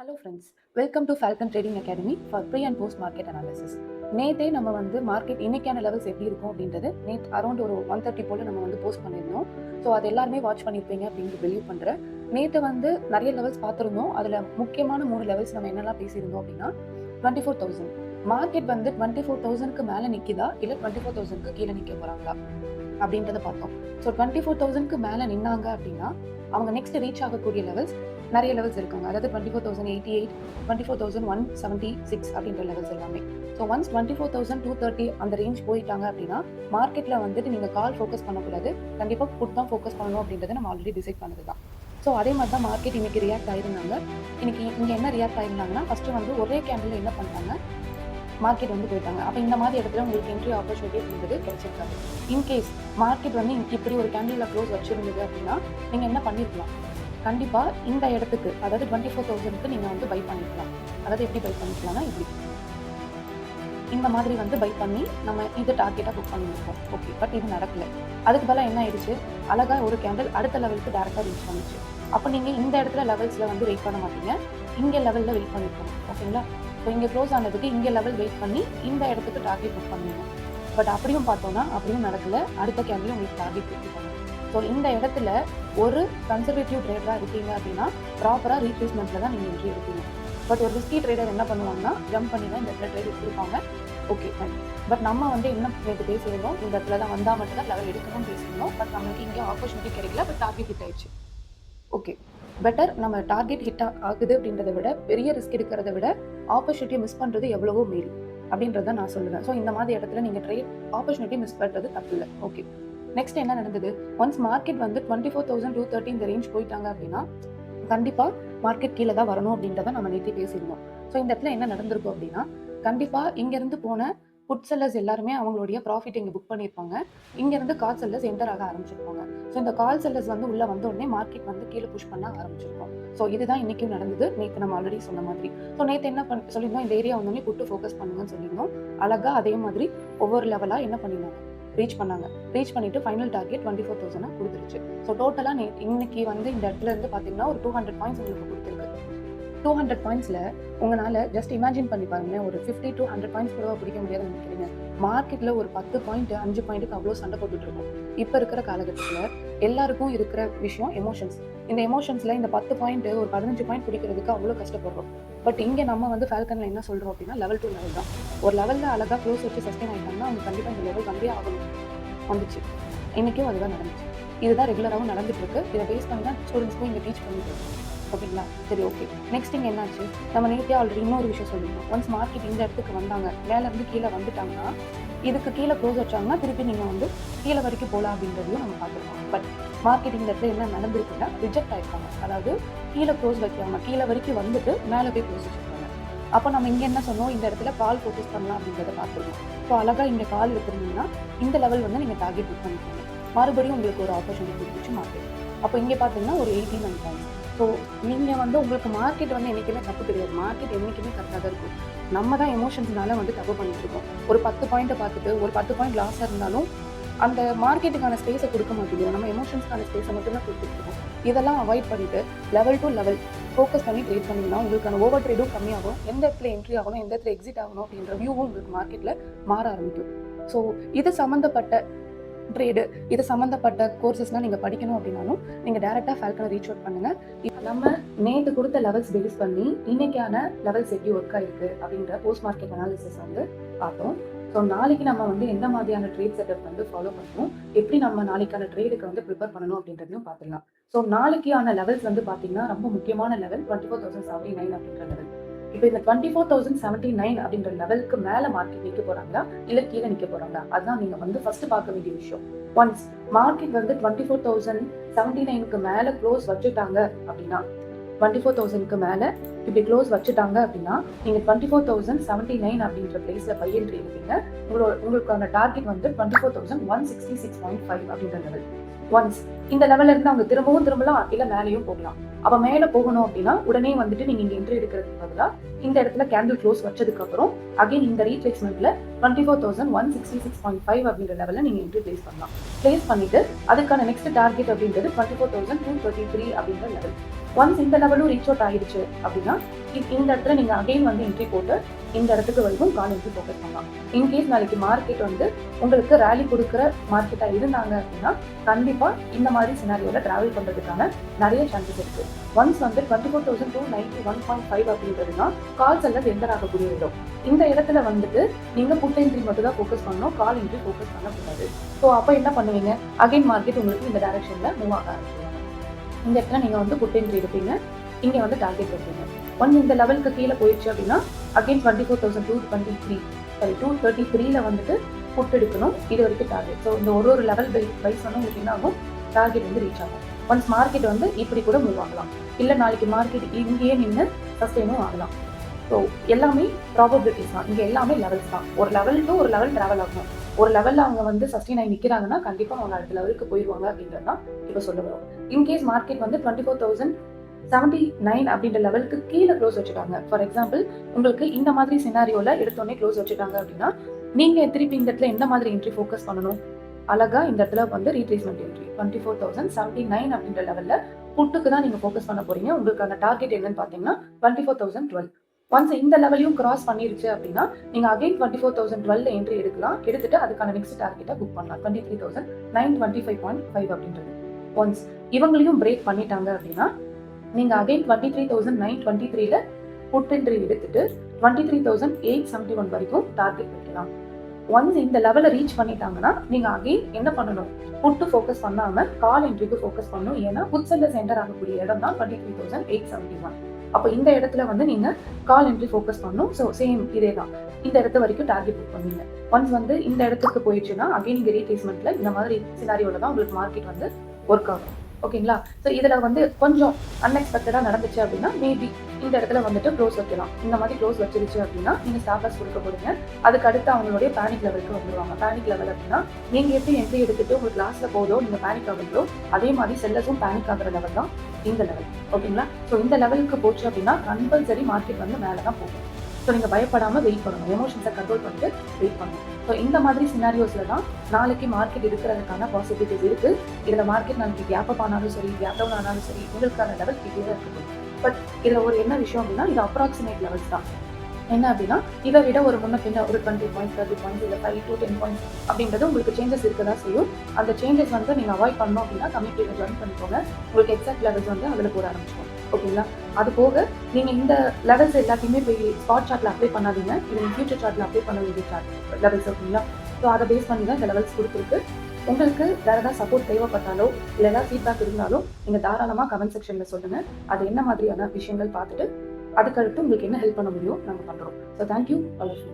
Hello friends, welcome to Falcon trading academy for pre and post market analysis. நேற்றே நம்ம market இன்னைக்கான levels எப்படி இருக்கும் அப்படின்றது அரௌண்ட் ஒரு 1:30 போல் நம்ம போஸ்ட் பண்ணியிருந்தோம். ஸோ அது எல்லாருமே வாட்ச் பண்ணியிருப்பீங்க அப்படின்னு பிலீவ் பண்ணுறேன். நேற்று நிறைய லெவல்ஸ் பார்த்துருந்தோம். அதில் முக்கியமான 3 லெவல்ஸ் நம்ம என்னெல்லாம் பேசியிருந்தோம் அப்படின்னா 24,000 மார்க்கெட் 24,000க்கு மேலே நிற்கிதா இல்லை 24,000க்கு கீழே நிற்க போகிறாங்களா அப்படின்றத பார்த்தோம். ஸோ 24,000க்கு மேலே நின்னாங்க அப்படின்னா அவங்க நெக்ஸ்ட் ரீச் ஆகக்கூடிய லெவல்ஸ் நிறைய லெவல்ஸ் இருக்காங்க. அதாவது 24,088, 24,176 அப்படின்ற லெவல்ஸ் எல்லாமே. ஸோ ஒன்ஸ் 24,230 அந்த ரேஞ்ச் போயிட்டாங்க அப்படின்னா மார்க்கெட்டில் நீங்கள் கால் ஃபோக்கஸ் பண்ணக்கூடாது, கண்டிப்பாக புட் தான் ஃபோக்கஸ் பண்ணணும் அப்படின்றத நம்ம ஆல்ரெடி டிசைட் பண்ணது தான். ஸோ அதே மாதிரி தான் மார்க்கெட் இன்னைக்கு ரியாக்ட் ஆயிருந்தாங்க. இன்னைக்கு இங்கே என்ன ரியாக்ட் ஆயிருந்தாங்கன்னா ஃபஸ்ட்டு ஒரே கேண்டில் என்ன பண்ணுறாங்க, மார்க்கெட் போயிட்டாங்க. அப்போ இந்த மாதிரி இடத்துல உங்களுக்கு என்ட்ரி ஆப்பர்ச்சுனிட்டி அப்படின்றது கிடைச்சிருக்காது. இன்கேஸ் மார்க்கெட் இப்படி ஒரு கேண்டில் க்ளோஸ் வச்சிருந்தது அப்படின்னா நீங்கள் என்ன பண்ணிருக்கலாம், கண்டிப்பாக இந்த இடத்துக்கு அதாவது 24,000க்கு நீங்கள் பை பண்ணிக்கலாம். அதாவது எப்படி பை பண்ணிக்கலாம்னா இப்படி இந்த மாதிரி பை பண்ணி நம்ம இது டார்கெட்டாக புக் பண்ணியிருக்கோம். ஓகே, பட் இது நடக்கல. அதுக்கு பதிலாக என்ன ஆயிடுச்சு, அழகாக ஒரு கேண்டில் அடுத்த லெவலுக்கு டேரெக்டாக ரீச் பண்ணிச்சு. அப்போ நீங்கள் இந்த இடத்துல லெவல்ஸில் வெயிட் பண்ண மாட்டீங்க, இங்கே லெவலில் வெயிட் பண்ணியிருக்கணும். ஓகேங்களா? ஸோ இங்கே க்ளோஸ் ஆனதுக்கு இங்கே லெவல் வெயிட் பண்ணி இந்த இடத்துக்கு டார்கெட் புக் பண்ணுவீங்க. பட் அப்படியும் பார்த்தோன்னா அப்படியும் நடக்கல, அடுத்த கேண்டில் உங்களுக்கு டார்கெட் புக் பண்ணுங்க. ஸோ இந்த இடத்துல ஒரு கன்சர்வேட்டிவ் ட்ரேடராக இருக்கீங்க அப்படின்னா ப்ராப்பராக ரீப்ளேஸ்மெண்ட்டில் தான் நீங்கள் என்ட்ரி எடுப்பீங்க. பட் ஒரு ரிஸ்கி ட்ரேடர் என்ன பண்ணுவாங்கன்னா ஜம்ப் பண்ணி தான் இந்த இடத்துல ட்ரேட் எடுத்துருப்பாங்க. Okay fine. பட் நம்ம என்ன நேற்று பேசியிருந்தோம், இந்த இடத்துல தான் வந்தால் மட்டும் தான் லெவல் எடுக்கணும்னு பேசியிருந்தோம். பட் நம்மளுக்கு இங்கே ஆப்பர்ச்சுனிட்டி கிடைக்கல, பட் டார்கெட் ஹிட் ஆயிடுச்சு. ஓகே, பெட்டர் நம்ம டார்கெட் ஹிட் ஆகுது அப்படின்றத விட பெரிய ரிஸ்க் எடுக்கிறத விட ஆப்பர்ச்சுனிட்டியை மிஸ் பண்ணுறது எவ்வளவோ மேல் அப்படின்றத நான் சொல்லுவேன். ஸோ இந்த மாதிரி இடத்துல நீங்கள் ட்ரேட் ஆப்பர்ச்சுனிட்டி மிஸ் பண்ணுறது தப்பு இல்லை. ஓகே, நெக்ஸ்ட் என்ன நடந்தது, ஒன்ஸ் மார்க்கெட் 24,230 இந்த ரேஞ்ச் போயிட்டாங்க அப்படின்னா கண்டிப்பாக மார்க்கெட் கீழே தான் வரணும் அப்படின்றத நம்ம நேற்று பேசியிருந்தோம். ஸோ இந்த இடத்துல என்ன நடந்திருக்கும் அப்படின்னா கண்டிப்பாக இங்கேருந்து போன புட் செல்லர்ஸ் எல்லாருமே அவங்களுடைய ப்ராஃபிட் இங்கே புக் பண்ணியிருப்பாங்க. இங்கேருந்து கால் செல்லர்ஸ் என்டர் ஆக ஆரம்பிச்சிருப்பாங்க. ஸோ இந்த கால் செல்லர்ஸ் உள்ளே வந்த உடனே மார்க்கெட் கீழே புஷ் பண்ண ஆரம்பிச்சிருக்கோம். ஸோ இதுதான் இன்றைக்கும் நடந்தது. நேற்று நம்ம ஆல்ரெடி சொன்ன மாதிரி. ஸோ நேற்று என்ன சொல்லியிருந்தோம், இந்த ஏரியா வந்தோடனே புட்டு ஃபோக்கஸ் பண்ணுங்கன்னு சொல்லியிருந்தோம். அழகாக அதே மாதிரி ஒவ்வொரு லெவலாக என்ன பண்ணியிருந்தாங்க, ரீச் பண்ணாங்க. ரீச் பண்ணிட்டு ஃபைனல் டார்கெட் 24,000 கொடுத்துருச்சு. ஸோ டோட்டலாக இன்னைக்கு இந்த இடத்துல இருந்து பார்த்தீங்கன்னா ஒரு 200 பாயிண்ட்ஸ் உங்களுக்கு கொடுத்துருக்கு. 200 பாயிண்ட்ஸில் உங்களால் ஜஸ்ட் இமேஜின் பண்ணி பாருங்களேன், ஒரு 50 to 100 பாயிண்ட்ஸ் கூட பிடிக்க முடியாதுன்னு நினைக்கிறீங்க. மார்க்கெட்டில் ஒரு 10 பாயிண்ட் 5 பாயிண்ட்டுக்கு அவ்வளோ சண்டை போட்டுட்டு இருக்கோம். இப்போ இருக்கிற காலகட்டத்தில் எல்லாருக்கும் இருக்கிற விஷயம் எமோஷன்ஸ். இந்த எமோஷன்ஸில் இந்த 10 பாயிண்ட் ஒரு 15 பாயிண்ட் பிடிக்கிறதுக்கு அவ்வளோ கஷ்டப்படுறோம். பட் இங்கே நம்ம ஃபால்கனில் என்ன சொல்கிறோம் அப்படின்னா லெவல் டு லெவல் தான். ஒரு லெவலில் அழகாக க்ளோஸ் வச்சு சஸ்டெயின் ஆகிட்டாங்கன்னா அவங்க கண்டிப்பாக இந்த லெவல் வந்தே ஆகணும். வந்துச்சு, இன்றைக்கும் அதுதான் நடந்துச்சு. இதுதான் ரெகுலராகவும் நடந்துட்டு இருக்கு. இதை பேஸ் பண்ணி தான் ஸ்டூடெண்ட்ஸ்க்கும் இங்கே டீச் பண்ணிட்டு இருக்கோம். ஓகேங்களா? சரி, ஓகே. நெக்ஸ்ட் இங்கே என்னாச்சு, நம்ம நேற்றே ஆல்ரெடி இன்னொரு விஷயம் சொல்லியிருந்தோம். ஒன்ஸ் மார்க்கெட் இந்த இடத்துக்கு வந்தாங்க, மேலேருந்து கீழே வந்துட்டாங்கன்னா இதுக்கு கீழே க்ளோஸ் வச்சாங்கன்னா திருப்பி நீங்கள் கீழே வரைக்கும் போகலாம் அப்படின்றதையும் நம்ம பார்த்துருக்கோம். பட் மார்க்கெட் இந்த இடத்துல என்ன நடந்திருக்குன்னா ரிஜெக்ட் ஆயிருக்காங்க. அதாவது கீழே க்ளோஸ் வைக்காம கீழே வரைக்கும் வந்துட்டு மேலே போய் க்ளோஸ் வச்சுருக்காங்க. அப்போ நம்ம இங்கே என்ன சொன்னோம், இந்த இடத்துல கால் ஃபோக்கஸ் பண்ணலாம் அப்படின்றத பார்த்துருக்கோம். ஸோ அழகாக இங்கே கால் எடுத்துருந்தீங்கன்னா இந்த லெவல் நீங்கள் டார்கெட் புக் பண்ணிக்கோங்க. மறுபடியும் உங்களுக்கு ஒரு ஆப்பர்ச்சுனிட்டி கொடுத்துச்சு மார்க்கெட். அப்போ இங்கே பார்த்தீங்கன்னா ஒரு 89 பாயிண்ட்ஸ். ஸோ நீங்கள் உங்களுக்கு மார்க்கெட் என்றைக்குமே தப்பு கிடையாது. மார்க்கெட் என்றைக்குமே கரெக்டாக தான் இருக்கும். நம்ம தான் எமோஷன்ஸ்னால தப்பு பண்ணிட்டு இருக்கோம். ஒரு 10 பாயிண்ட்டை பார்த்துட்டு ஒரு 10 பாயிண்ட் லாஸாக இருந்தாலும் அந்த மார்க்கெட்டுக்கான ஸ்பேஸை கொடுக்க மாட்டேங்குது. நம்ம எமோஷன்ஸ்க்கான ஸ்பேஸை மட்டும்தான் கொடுத்துருக்கோம். இதெல்லாம் அவாய்ட் பண்ணிட்டு லெவல் டு லெவல் ஃபோக்கஸ் பண்ணி ட்ரேட் பண்ணிங்கன்னா உங்களுக்கான ஓவர் ட்ரேடும் கம்மியாகும். எந்த இடத்துல என்ட்ரி ஆகணும், எந்த இடத்துல எக்ஸிட் ஆகணும் அப்படின்ற வியூவும் உங்களுக்கு மார்க்கெட்டில் மாற ஆரம்பிக்கும். ஸோ இது சம்மந்தப்பட்ட ட்ரேடு, இது சம்மந்தப்பட்ட கோர்சஸ்லாம் நீங்கள் படிக்கணும் அப்படின்னாலும் நீங்கள் டேரெக்டாக ஃபால்கனை ரீச் அவுட் பண்ணுங்கள். நம்ம நேற்று கொடுத்த லெவல்ஸ் பேஸ் பண்ணி இன்னைக்கான லெவல்ஸ் எப்படி ஒர்க் ஆயிருக்கு அப்படின்ற போஸ்ட் மார்க்கெட் அனாலிசிஸ் பார்த்தோம். ஸோ நாளைக்கு நம்ம எந்த மாதிரியான ட்ரேட் செட்டப் ஃபாலோ பண்ணணும், எப்படி நம்ம நாளைக்கான ட்ரேடுக்கு ப்ரிப்பேர் பண்ணணும் அப்படின்றதையும் பார்த்துக்கலாம். ஸோ நாளைக்கான லெவல்ஸ் பார்த்தீங்கன்னா ரொம்ப முக்கியமான லெவல் 24,079 அப்படின்ற லெவல். இப்போ இந்த 24,079 அப்படின்ற லெவலுக்கு மேலே மார்க்கெட் நிற்க போறாங்களா இல்லை கீழே நிற்க போறாங்களா, அதுதான் நீங்க ஃபர்ஸ்ட் பார்க்க வேண்டிய விஷயம். ஒன்ஸ் மார்க்கெட் 24,079க்கு மேலே க்ளோஸ் வச்சுட்டாங்க அப்படின்னா 24,000க்கு மேலே இப்படி க்ளோஸ் வச்சுட்டாங்க அப்படின்னா நீங்க 24,079 அப்படின்ற பிளேஸ்ல பை என்ட்ரி எடுப்பீங்க. உங்களுக்கான டார்கெட் 24,166.5 அப்படின்ற லெவல். ஒன்ஸ் இந்த லெவல்ல இருந்து அவங்க திரும்பலாம் இல்ல மேலேயும் போகலாம். அப்ப மேல போகணும் அப்படின்னா உடனே வந்துட்டு நீங்க இங்க என்ட்ரி எடுக்கிறதுக்கு பதிலா இந்த இடத்துல கேண்டில் க்ளோஸ் வச்சதுக்கு அப்புறம் அகைன் இந்த ரீட்ரேஸ்மெண்ட்ல 24,166.5 அப்படின்ற லெவல்ல நீங்க என்ட்ரி பிளேஸ் பண்ணலாம். பிளேஸ் பண்ணிட்டு அதுக்கான நெக்ஸ்ட் டார்கெட் அப்படின்றது 24,233 அப்படின்ற லெவல். ஒன்ஸ் இந்த லெவலும் ரீச் அவுட் ஆயிடுச்சு அப்படின்னா இந்த இடத்துல நீங்க அகைன் வந்து என்ட்ரி போட்டு இந்த இடத்துக்கு வரைக்கும் கால் என்ட்ரி ஃபோக்கஸ் பண்ணலாம். இன்கேஸ் நாளைக்கு மார்க்கெட் வந்து உங்களுக்கு ரேலி கொடுக்குற மார்க்கெட்டா இருந்தாங்க அப்படின்னா கண்டிப்பா இந்த மாதிரி சினாரியோல டிராவல் பண்றதுக்கான நிறைய சான்சஸ் இருக்கு. ஒன்ஸ் வந்து 24,291.5 அப்படின்றதுனா கால் செல்லர் என்டர் ஆகக்கூடிய இடம். இந்த இடத்துல வந்துட்டு நீங்க புட் என்ட்ரி மட்டும் தான் ஃபோக்கஸ் பண்ணணும், கால் என்ட்ரி ஃபோக்கஸ் பண்ணக்கூடாது. ஸோ அப்போ என்ன பண்ணுவீங்க, அகைன் மார்க்கெட் உங்களுக்கு இந்த டைரக்ஷன்ல மூவ் ஆக ஆரம்பிச்சிருவாங்க. இந்த இடத்துல நீங்க வந்து புட் என்ட்ரி எடுப்பீங்க, இங்க வந்து டார்கெட் வைப்பீங்க. ஒன்ஸ் இந்த லெவலுக்கு கீழே போயிடுச்சு அப்படின்னா அகைன் 23233ல வந்துட்டு புட் எடுக்கணும். இது வரைக்கும் டார்கெட். ஸோ இந்த ஒரு லெவல் வைஸ் வந்து உங்களுக்கு என்ன ஆகும், டார்கெட் வந்து ரீச் ஆகும். ஒன்ஸ் மார்க்கெட் வந்து இப்படி கூட மூவ் ஆகலாம், இல்லை நாளைக்கு மார்க்கெட் இங்கேயே நின்று சஸ்டெயினும் ஆகலாம். ஸோ எல்லாமே ப்ராபபிலிட்டிஸ் தான், இங்கே எல்லாமே லெவல்ஸ் தான். ஒரு லெவல் டு ஒரு லெவல் ட்ராவல் ஆகணும். ஒரு லெவலில் அவங்க வந்து சஸ்டெயின் ஆகி நிற்கிறாங்கன்னா கண்டிப்பாக அவங்க அடுத்த லெவலுக்கு போயிடுவாங்க அப்படின்றது தான் இப்போ சொல்ல வரும். இன்கேஸ் மார்க்கெட் வந்து 24,079 அப்படின்ற லெவலுக்கு கீழே க்ளோஸ் வச்சுட்டாங்க. ஃபார் எக்ஸாம்பிள் உங்களுக்கு இந்த மாதிரி சினாரியோல எடுத்தோடனே க்ளோஸ் வச்சுட்டாங்க அப்படின்னா நீங்க திருப்பி இந்த இடத்துல எந்த மாதிரி என்ட்ரி ஃபோக்கஸ் பண்ணணும், அழகா இந்த இடத்துல வந்து ரீட்ரேஸ்மெண்ட் என்ட்ரி 24,079 அப்படின்ற லெவல்ல புட்டுக்கு தான் நீங்க ஃபோக்கஸ் பண்ண போறீங்க. உங்களுக்கான டார்கெட் என்னன்னு பாத்தீங்கன்னா 24,012. ஒன்ஸ் இந்த லெவலையும் கிராஸ் பண்ணிருச்சு அப்படின்னா நீங்க அகைன் 24,012 என்ட்ரி எடுக்கலாம். எடுத்துட்டு அதுக்கான நெக்ஸ்ட் டார்கெட்டை புக் பண்ணலாம் 23,925.5 அப்படின்றது. ஒன்ஸ் இவங்களையும் பிரேக் பண்ணிட்டாங்க அப்படின்னா நீங்க அகைன் 23,923ல புட் என்ட்ரி எடுத்துட்டு 23,871 வரைக்கும் டார்கெட் வைக்கலாம். ஒன்ஸ் இந்த லெவலை ரீச் பண்ணிட்டாங்கன்னா நீங்க அகைன் என்ன பண்ணணும், புட்டு ஃபோக்கஸ் பண்ணாம கால் என்ட்ரிக்கு ஃபோக்கஸ் பண்ணணும். ஏன்னா புட் செல்லர் சென்டர் ஆகக்கூடிய இடம் தான் 23,871. அப்போ இந்த இடத்துல வந்து நீங்க கால் என்ட்ரி ஃபோக்கஸ் பண்ணணும். ஸோ சேம் இதே தான், இந்த இடத்து வரைக்கும் டார்கெட் புக் பண்ணுவீங்க. ஒன்ஸ் வந்து இந்த இடத்துக்கு போயிடுச்சுன்னா அகைன் இங்க ரீட்ரேஸ்மெண்ட்ல இந்த மாதிரி சினாரியோல தான் உங்களுக்கு மார்க்கெட் வந்து ஒர்க் ஆகும். ஓகேங்களா? ஸோ இதுல வந்து கொஞ்சம் அன்எக்ஸ்பெக்டடா நடந்துச்சு அப்படின்னா மேபி இந்த இடத்துல வந்துட்டு க்ளோஸ் வைக்கலாம். இந்த மாதிரி க்ளோஸ் வச்சிருச்சு அப்படின்னா நீங்க ஸ்டாப் லாஸ் கொடுக்க போறீங்க. அதுக்கு அடுத்து அவங்களுடைய பேனிக் லெவலுக்கு வந்துருவாங்க. பேனிக் லெவல் அப்படின்னா நீங்க எப்படி என்ட்ரி எடுத்துட்டு உங்களுக்கு லாஸ்ட்ல போதோ நீங்க பேனிக் ஆகுறதோ அதே மாதிரி செல்லர்ஸும் பேனிக் ஆகுற லெவல் தான் இந்த லெவல். ஓகேங்களா? ஸோ இந்த லெவலுக்கு போச்சு அப்படின்னா கம்பல்சரி மார்க்கெட் வந்து மேலே தான் போகும். ஸோ நீங்கள் பயப்படாமல் வெயிட் பண்ணணும், எமோஷன்ஸை கண்ட்ரோல் பண்ணிட்டு வெயிட் பண்ணணும். ஸோ இந்த மாதிரி சினாரியோஸில் தான் நாளைக்கு மார்க்கெட் இருக்கிறதுக்கான பாசிபிலிட்டிஸ் இருக்குது. இதில் மார்க்கெட் நாளைக்கு கேப் அப் ஆனாலும் சரி, கேப் டவுன் ஆனாலும் சரி, உங்களுக்கான லெவல் கிட்டே தான் இருக்குது. பட் இதில் ஒரு என்ன விஷயம் அப்படின்னா இது அப்ராக்சிமேட் லெவல்ஸ் தான். என்ன அப்படின்னா இதை விட ஒரு முன்ன பின்ன ஒரு 20 பாயிண்ட்ஸ் 30 பாயிண்ட்ஸ் இல்லை 5 to 10 பாயிண்ட்ஸ் அப்படின்றது உங்களுக்கு சேஞ்சஸ் இருக்க தான் செய்யும். அந்த சேஞ்சஸ் வந்து நீங்கள் அவாய்ட் பண்ணணும் அப்படின்னா கம்யூனிட்டியில் ஜாயின் பண்ணிக்கோங்க. உங்களுக்கு எக்ஸாக்ட் லெவல்ஸ் வந்து அதில் போட ஆரம்பிச்சிடும். ஓகேங்களா? அது போக நீங்கள் இந்த லெவல்ஸ் எல்லாத்தையுமே போய் ஸ்பாட் சார்ட்டில் அப்ளை பண்ணாதீங்க. இது நீங்கள் ஃபியூச்சர் சார்ட்டில் அப்ளை பண்ண வேண்டிய சார்ட் லெவல்ஸ். ஓகேங்களா? ஸோ அதை பேஸ் பண்ணி தான் இந்த லெவல்ஸ் கொடுத்துருக்கு. உங்களுக்கு வேறு ஏதாவது சப்போர்ட் தேவைப்பட்டாலோ இல்லை ஏதாவது ஃபீட்பேக் இருந்தாலும் நீங்கள் தாராளமாக கமெண்ட் செக்ஷனில் சொல்லுங்கள். அது என்ன மாதிரியான விஷயங்கள் பார்த்துட்டு அதுக்கடுத்து உங்களுக்கு என்ன ஹெல்ப் பண்ண முடியும் நாங்கள் பண்ணுறோம். So thank you all of you.